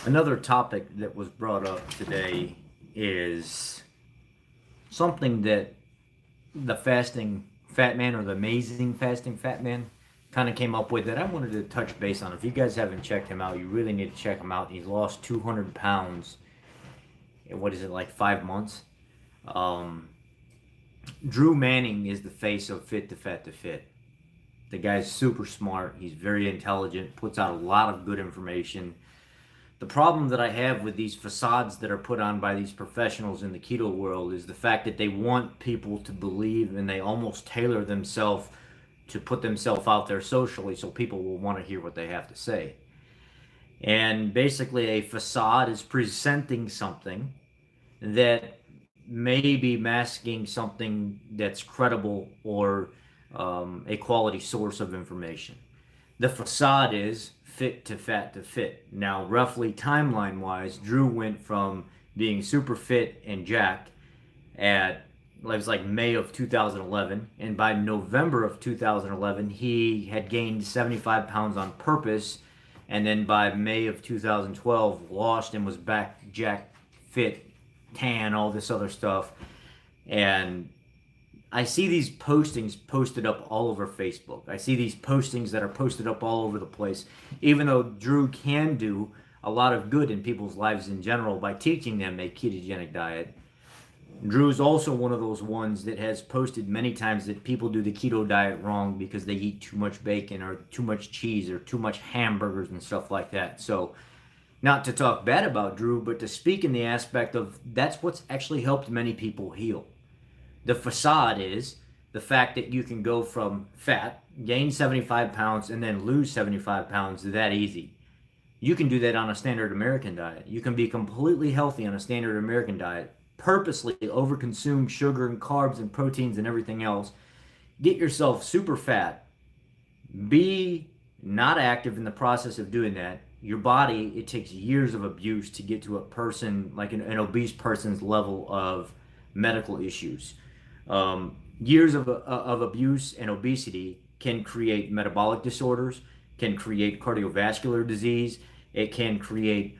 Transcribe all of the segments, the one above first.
Another topic that was brought up today is something that the fasting fat man or the amazing fasting fat man kind of came up with that I wanted to touch base on. If you guys haven't checked him out, you really need to check him out. He's lost 200 pounds in what is it, like 5 months? Um, Drew Manning is the face of Fit to Fat to Fit. The guy's super smart. He's very intelligent, puts out a lot of good information. The problem that I have with these facades that are put on by these professionals in the keto world is the fact that they want people to believe and they almost tailor themselves to put themselves out there socially so people will want to hear what they have to say. And basically, a facade is presenting something that may be masking something that's credible or a quality source of information. The facade is fit to fat to fit. Now, roughly timeline wise, Drew went from being super fit and jacked at it was like May of 2011, and by November of 2011, he had gained 75 pounds on purpose, and then by May of 2012, lost and was back jacked, fit, tan, all this other stuff. And I see these postings posted up all over Facebook. I see these postings that are posted up all over the place. Even though Drew can do a lot of good in people's lives in general by teaching them a ketogenic diet, Drew's also one of those ones that has posted many times that people do the keto diet wrong because they eat too much bacon or too much cheese or too much hamburgers and stuff like that. So, not to talk bad about Drew, but to speak in the aspect of that's what's actually helped many people heal. The facade is the fact that you can go from fat, gain 75 pounds, and then lose 75 pounds that easy. You can do that on a standard American diet. You can be completely healthy on a standard American diet, purposely overconsume sugar and carbs and proteins and everything else, get yourself super fat, be not active in the process of doing that. Your body, it takes years of abuse to get to a person, like an obese person's level of medical issues. Years of abuse and obesity can create metabolic disorders, can create cardiovascular disease. It can create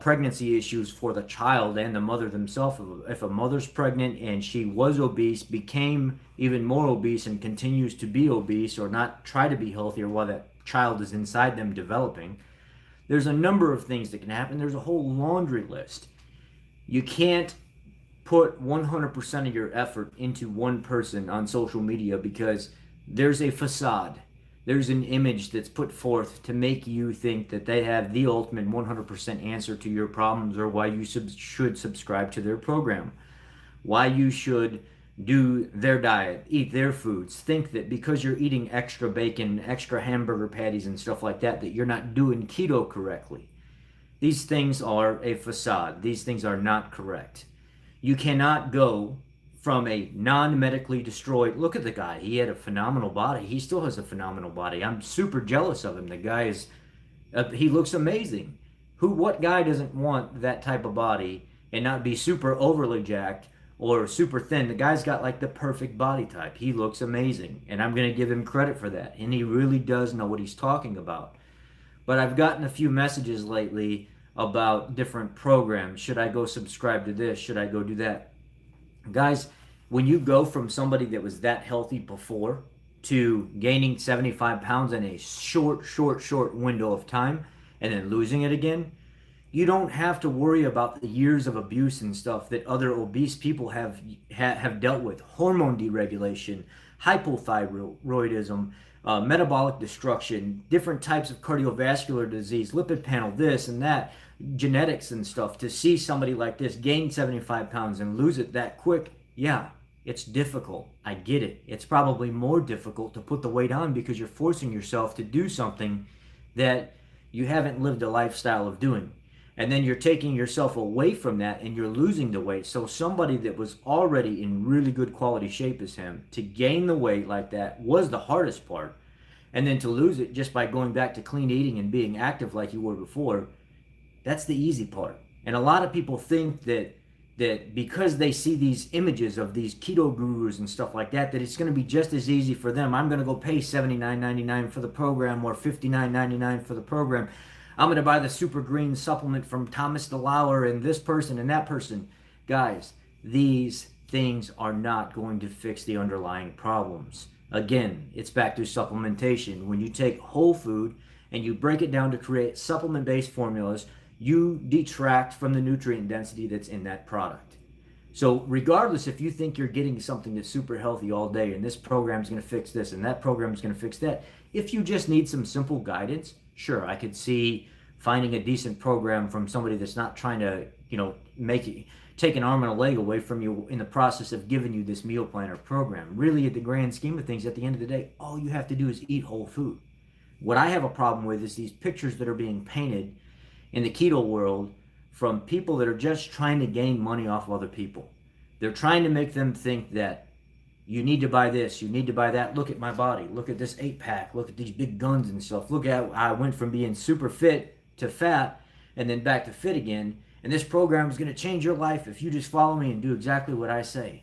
pregnancy issues for the child and the mother themselves. If a mother's pregnant and she was obese, became even more obese, and continues to be obese or not try to be healthier while that child is inside them developing, there's a number of things that can happen. There's a whole laundry list. You can't put 100% of your effort into one person on social media because there's a facade. There's an image that's put forth to make you think that they have the ultimate 100% answer to your problems, or why you should subscribe to their program, why you should do their diet, eat their foods, think that because you're eating extra bacon, extra hamburger patties and stuff like that, that you're not doing keto correctly. These things are a facade. These things are not correct. You cannot go from a non-medically destroyed, look at the guy, he had a phenomenal body, he still has a phenomenal body, I'm super jealous of him. The guy is he looks amazing. What guy doesn't want that type of body and not be super overly jacked or super thin? The guy's got like the perfect body type. He looks amazing, and I'm going to give him credit for that, and he really does know what he's talking about. But I've gotten a few messages lately about different programs. Should I go subscribe to this? Should I go do that? Guys, when you go from somebody that was that healthy before to gaining 75 pounds in a short window of time and then losing it again, you don't have to worry about the years of abuse and stuff that other obese people have dealt with. Hormone deregulation, hypothyroidism, metabolic destruction, different types of cardiovascular disease, lipid panel, this and that, genetics and stuff. To see somebody like this gain 75 pounds and lose it that quick, yeah, it's difficult. I get it. It's probably more difficult to put the weight on because you're forcing yourself to do something that you haven't lived a lifestyle of doing. And then you're taking yourself away from that and you're losing the weight. So somebody that was already in really good quality shape as him, to gain the weight like that was the hardest part. And then to lose it just by going back to clean eating and being active like you were before, that's the easy part. And a lot of people think that because they see these images of these keto gurus and stuff like that, that it's going to be just as easy for them. I'm going to go pay $79.99 for the program or $59.99 for the program. I'm going to buy the super green supplement from Thomas DeLauer and this person and that person. Guys, these things are not going to fix the underlying problems. Again, it's back to supplementation. When you take whole food and you break it down to create supplement-based formulas, you detract from the nutrient density that's in that product. So regardless if you think you're getting something that's super healthy all day and this program is going to fix this and that program is going to fix that, if you just need some simple guidance, sure, I could see finding a decent program from somebody that's not trying to, make it take an arm and a leg away from you in the process of giving you this meal plan or program. Really, at the grand scheme of things, at the end of the day, all you have to do is eat whole food. What I have a problem with is these pictures that are being painted in the keto world from people that are just trying to gain money off of other people. They're trying to make them think that you need to buy this, you need to buy that. Look at my body. Look at this 8-pack. Look at these big guns and stuff. Look at I went from being super fit to fat and then back to fit again. And this program is going to change your life if you just follow me and do exactly what I say.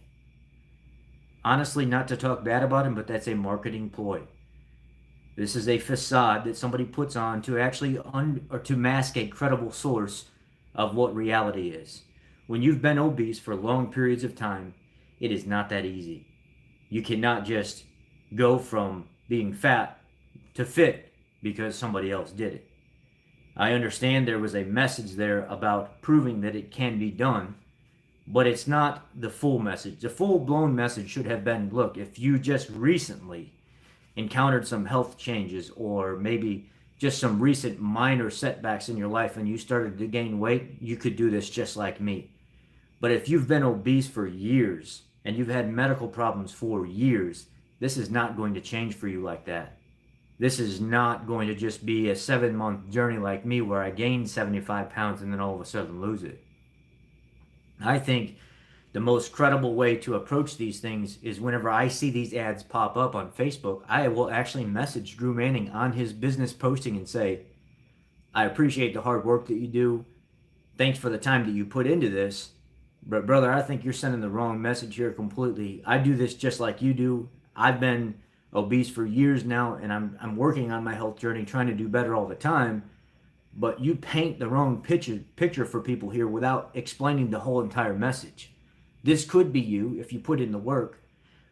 Honestly, not to talk bad about him, but that's a marketing ploy. This is a facade that somebody puts on to actually or to mask a credible source of what reality is. When you've been obese for long periods of time, it is not that easy. You cannot just go from being fat to fit because somebody else did it. I understand there was a message there about proving that it can be done, but it's not the full message. The full-blown message should have been, look, if you just recently encountered some health changes or maybe just some recent minor setbacks in your life and you started to gain weight, you could do this just like me. But if you've been obese for years and you've had medical problems for years, this is not going to change for you like that. This is not going to just be a 7-month journey like me where I gain 75 pounds and then all of a sudden lose it. I think the most credible way to approach these things is whenever I see these ads pop up on Facebook, I will actually message Drew Manning on his business posting and say, I appreciate the hard work that you do. Thanks for the time that you put into this. But brother, I think you're sending the wrong message here completely. I do this just like you do. I've been obese for years now, and I'm working on my health journey, trying to do better all the time. But you paint the wrong picture for people here without explaining the whole entire message. This could be you if you put in the work.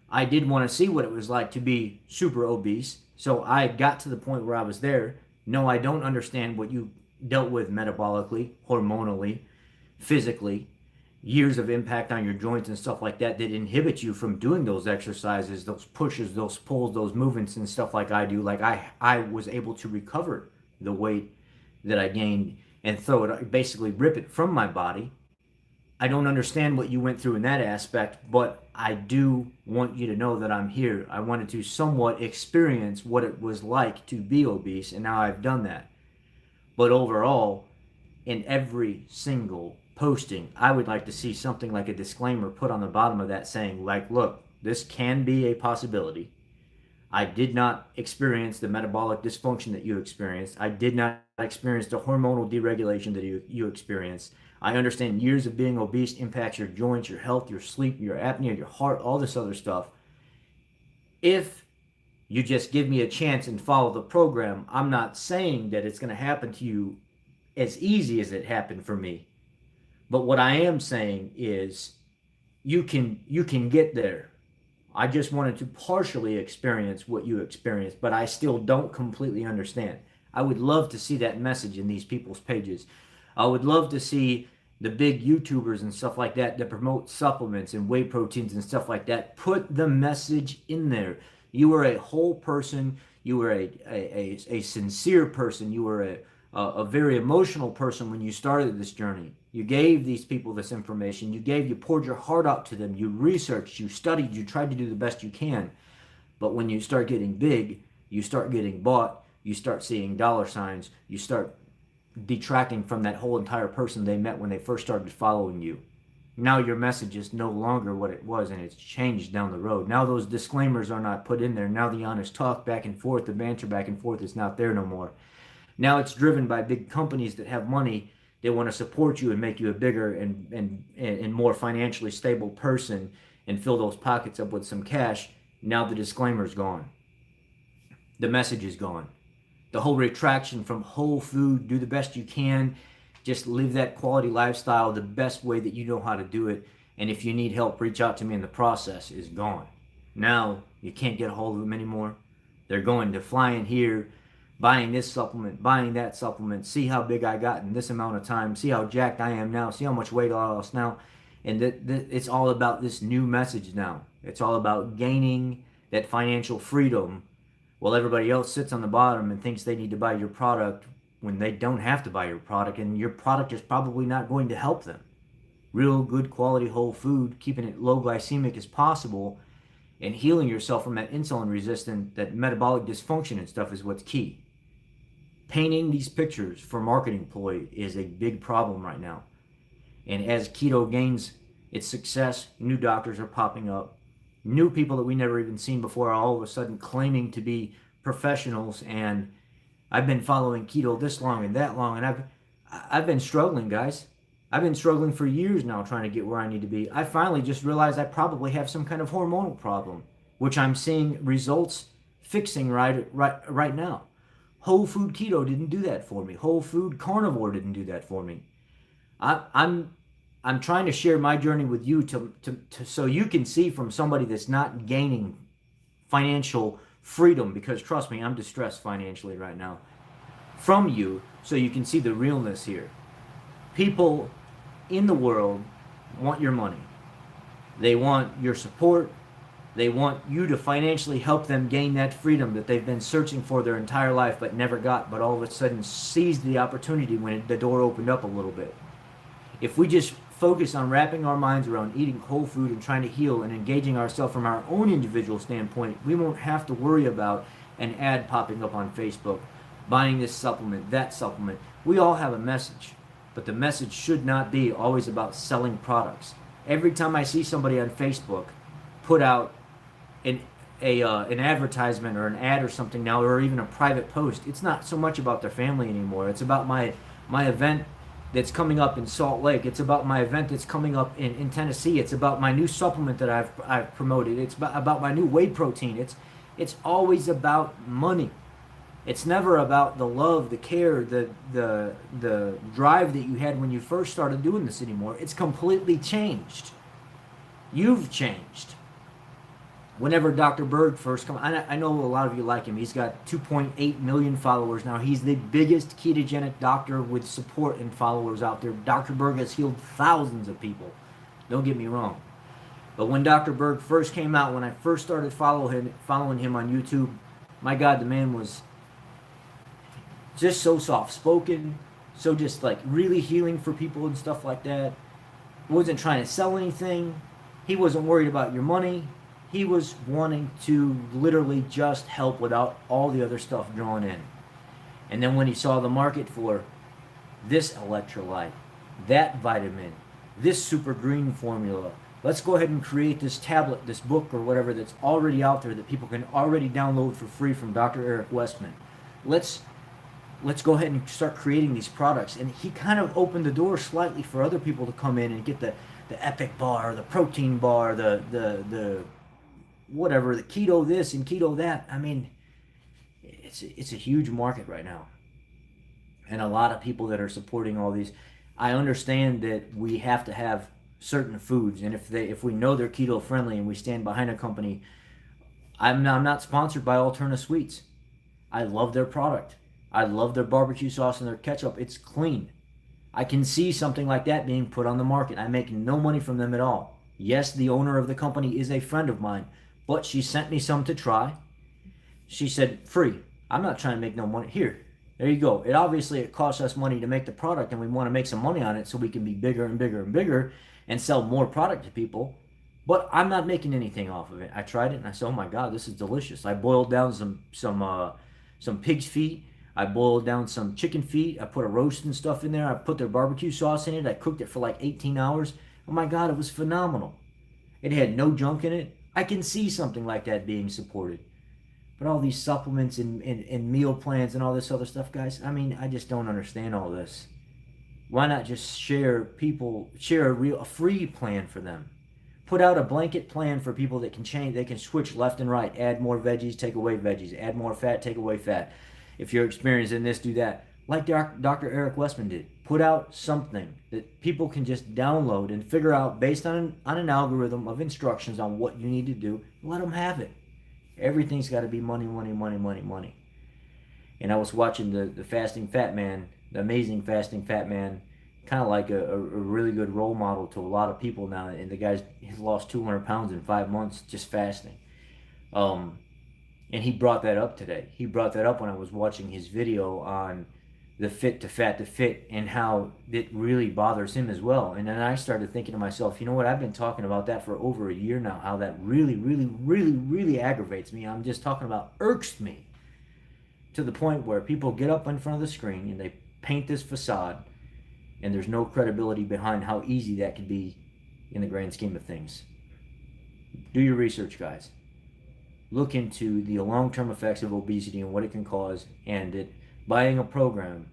I did want to see what it was like to be super obese, so I got to the point where I was there. No, I don't understand what you dealt with metabolically, hormonally, physically, years of impact on your joints and stuff like that inhibit you from doing those exercises, those pushes, those pulls, those movements and stuff like I do. Like I was able to recover the weight that I gained and throw it, basically rip it from my body. I don't understand what you went through in that aspect, but I do want you to know that I'm here. I wanted to somewhat experience what it was like to be obese, and now I've done that. But overall, in every single posting, I would like to see something like a disclaimer put on the bottom of that saying, like, look, this can be a possibility. I did not experience the metabolic dysfunction that you experienced. I did not experience the hormonal deregulation that you experienced. I understand years of being obese impacts your joints, your health, your sleep, your apnea, your heart, all this other stuff. If you just give me a chance and follow the program, I'm not saying that it's going to happen to you as easy as it happened for me. But what I am saying is you can get there. I just wanted to partially experience what you experienced, but I still don't completely understand. I would love to see that message in these people's pages. I would love to see the big YouTubers and stuff like that that promote supplements and whey proteins and stuff like that. Put the message in there. You were a whole person. You were a sincere person. You were a very emotional person when you started this journey. You gave these people this information. You poured your heart out to them. You researched, you studied, you tried to do the best you can. But when you start getting big, you start getting bought, you start seeing dollar signs, you start detracting from that whole entire person they met when they first started following you. Now your message is no longer what it was, and it's changed down the road. Now those disclaimers are not put in there. Now the honest talk back and forth, the banter back and forth is not there no more. Now it's driven by big companies that have money. They want to support you and make you a bigger and more financially stable person and fill those pockets up with some cash. Now the disclaimer's gone. The message is gone. The whole retraction from whole food, do the best you can, just live that quality lifestyle the best way that you know how to do it. And if you need help, reach out to me in the process is gone. Now you can't get a hold of them anymore. They're going to flying here, buying this supplement, buying that supplement, see how big I got in this amount of time, see how jacked I am now, see how much weight I lost now. And it's all about this new message now. It's all about gaining that financial freedom while everybody else sits on the bottom and thinks they need to buy your product when they don't have to buy your product, and your product is probably not going to help them. Real good quality whole food, keeping it low glycemic as possible, and healing yourself from that insulin resistance, that metabolic dysfunction and stuff is what's key. Painting these pictures for marketing ploy is a big problem right now. And as keto gains its success, new doctors are popping up. New people that we never even seen before are all of a sudden claiming to be professionals. And I've been following keto this long and that long, and I've been struggling, guys. I've been struggling for years now trying to get where I need to be. I finally just realized I probably have some kind of hormonal problem, which I'm seeing results fixing right now. Whole food keto didn't do that for me. Whole food carnivore didn't do that for me. I'm trying to share my journey with you to so you can see from somebody that's not gaining financial freedom, because trust me, I'm distressed financially right now, from you, so you can see the realness here. People in the world want your money. They want your support. They want you to financially help them gain that freedom that they've been searching for their entire life but never got, but all of a sudden seized the opportunity when the door opened up a little bit. If we just focus on wrapping our minds around eating whole food and trying to heal and engaging ourselves from our own individual standpoint, we won't have to worry about an ad popping up on Facebook, buying this supplement, that supplement. We all have a message, but the message should not be always about selling products. Every time I see somebody on Facebook put out an advertisement or an ad or something now, or even a private post, it's not so much about their family anymore. It's about my event that's coming up in Salt Lake. It's about my event that's coming up in Tennessee. It's about my new supplement that I've promoted. It's about my new whey protein. It's always about money. It's never about the love, the care, the drive that you had when you first started doing this anymore. It's completely changed. You've changed. Whenever Dr. Berg first came, I know a lot of you like him. He's got 2.8 million followers now. He's the biggest ketogenic doctor with support and followers out there. Dr. Berg has healed thousands of people. Don't get me wrong. But when Dr. Berg first came out, when I first started following him on YouTube, my God, the man was just so soft-spoken, so just like really healing for people and stuff like that. Wasn't trying to sell anything. He wasn't worried about your money. He was wanting to literally just help without all the other stuff drawn in. And then when he saw the market for this electrolyte, that vitamin, this super green formula, let's go ahead and create this tablet, this book or whatever that's already out there that people can already download for free from Dr. Eric Westman. Let's go ahead and start creating these products. And he kind of opened the door slightly for other people to come in and get the Epic bar, the protein bar, the whatever, the keto this and keto that. I mean, it's a huge market right now, and a lot of people that are supporting all these. I understand that we have to have certain foods, and if we know they're keto friendly and we stand behind a company. I'm not sponsored by Alterna Sweets. I love their product. I love their barbecue sauce and their ketchup. It's clean. I can see something like that being put on the market. I make no money from them at all. Yes, the owner of the company is a friend of mine, but she sent me some to try. She said, free. I'm not trying to make no money. Here, there you go. It costs us money to make the product, and we want to make some money on it so we can be bigger and bigger and bigger and sell more product to people. But I'm not making anything off of it. I tried it and I said, oh my God, this is delicious. I boiled down some pig's feet. I boiled down some chicken feet. I put a roast and stuff in there. I put their barbecue sauce in it. I cooked it for like 18 hours. Oh my God, it was phenomenal. It had no junk in it. I can see something like that being supported. But all these supplements and meal plans and all this other stuff, guys, I mean, I just don't understand all this. Why not just share a free plan for them? Put out a blanket plan for people that can change. They can switch left and right, add more veggies, take away veggies, add more fat, take away fat. If you're experiencing this, do that. Like Dr. Eric Westman did. Put out something that people can just download and figure out based on an algorithm of instructions on what you need to do. Let them have it. Everything's got to be money, money, money, money, money. And I was watching the Fasting Fat Man, the amazing Fasting Fat Man, kind of like a really good role model to a lot of people now. And the guy's he's lost 200 pounds in 5 months just fasting. And he brought that up today. He brought that up when I was watching his video on the fit to fat to fit and how it really bothers him as well. And then I started thinking to myself, you know what? I've been talking about that for over a year now, how that really, really, really, really aggravates me. I'm just talking about irks me to the point where people get up in front of the screen and they paint this facade and there's no credibility behind how easy that could be in the grand scheme of things. Do your research, guys. Look into the long-term effects of obesity and what it can cause, and that buying a program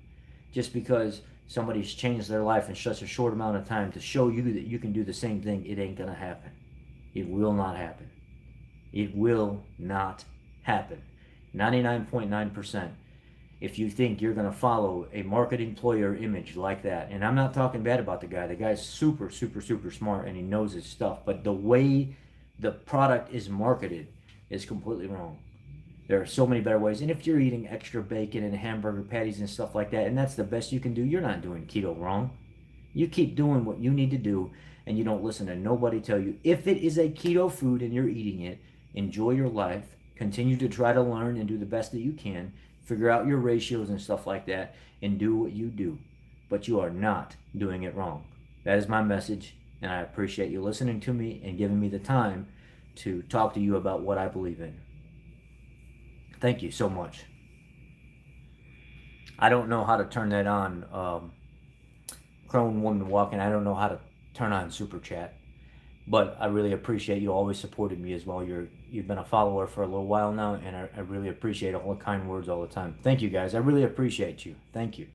just because somebody's changed their life in such a short amount of time to show you that you can do the same thing, it ain't gonna happen. It will not happen. It will not happen. 99.9%. If you think you're gonna follow a market employer image like that, and I'm not talking bad about the guy's super, super, super smart and he knows his stuff, but the way the product is marketed is completely wrong. There are so many better ways. And if you're eating extra bacon and hamburger patties and stuff like that, and that's the best you can do, you're not doing keto wrong. You keep doing what you need to do, and you don't listen to nobody tell you. If it is a keto food and you're eating it, enjoy your life. Continue to try to learn and do the best that you can. Figure out your ratios and stuff like that, and do what you do. But you are not doing it wrong. That is my message, and I appreciate you listening to me and giving me the time to talk to you about what I believe in. Thank you so much. I don't know how to turn that on. Crone Woman Walking, I don't know how to turn on Super Chat. But I really appreciate you always supporting me as well. You've been a follower for a little while now, and I really appreciate all the kind words all the time. Thank you, guys. I really appreciate you. Thank you.